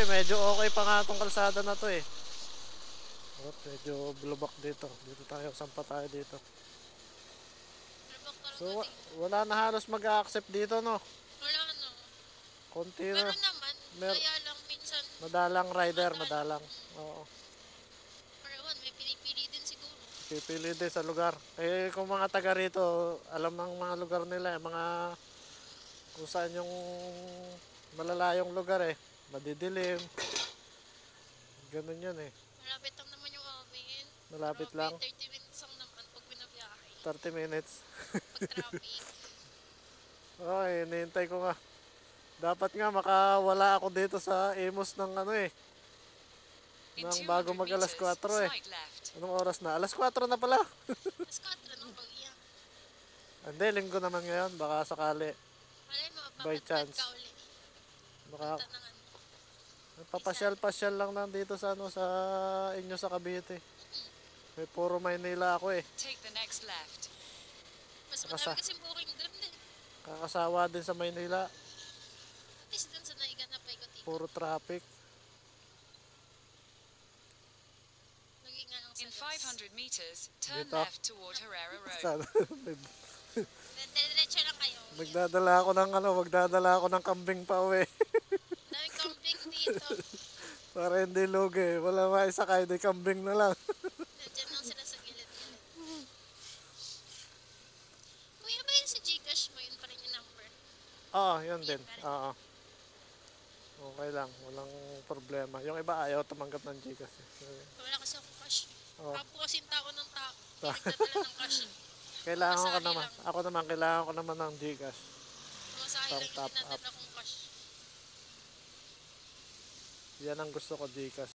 Hindi, medyo okay pa nga tong kalsada na to eh. Oh, medyo blubak dito. Dito tayo, sampa tayo dito. Lubak So, talaga dito. wala na halos mag-a-accept dito, no? Wala na. Konti na. Meron naman. Kaya lang minsan Madalang rider, madalang. madalang. Oo. Or ewan, may pinipili din siguro. Pipili din sa lugar. Eh, kung mga taga rito, alam ng mga lugar nila, mga kung saan yung malalayong lugar eh. Madidilim. Ganun yun eh. Malapit lang naman yung amin. Malapit Grabe, lang. 30 minutes lang naman pag binabiyahe. 30 minutes. Pag traffic. Okay, hinihintay ko nga. Dapat nga makawala ako dito sa Imus ng ano eh. Nang bago mag alas 4 eh. Anong oras na? Alas 4 na pala. Mas 4 ng pag-iyak. Hindi, linggo naman ngayon. Baka sakali. Malay mo, By papadpad chance. ka uli. Baka Punta ng ano. papasyal-pasyal lang nandito sa ano sa inyo sa Cavite. May puro Maynila ako eh. Take the next left. Mas madami kasing booking doon eh. Kakasawa din sa Maynila. At least doon sa naigan na paikot-ikot. Puro traffic. Lagi nga lang sa In gas. 500 meters, turn Dito. left toward Herrera Road. Saan? Diretso lang kayo. Magdadala ako ng kambing pa uwi. Daming camping dito. Para hindi lugi. Wala maisakay, di kambing na lang. Nandiyan lang sila sa gilid-gilid. Kuya ba yun sa Gcash mo? Yun pa rin yung number. Oo, yun din. Oo. Okay lang, walang problema. Yung iba ayaw tumanggap ng Gcash. Wala kasi akong cash. Oo. Ako kasing tao ng tao. Hindi nagdadala ng cash. Kailangan ko Pamasahe naman. lang. Ako naman, kailangan ko naman ng Gcash. Masahe lang yung top up. dinadala kong cash. Yan ang gusto ko, Gcash.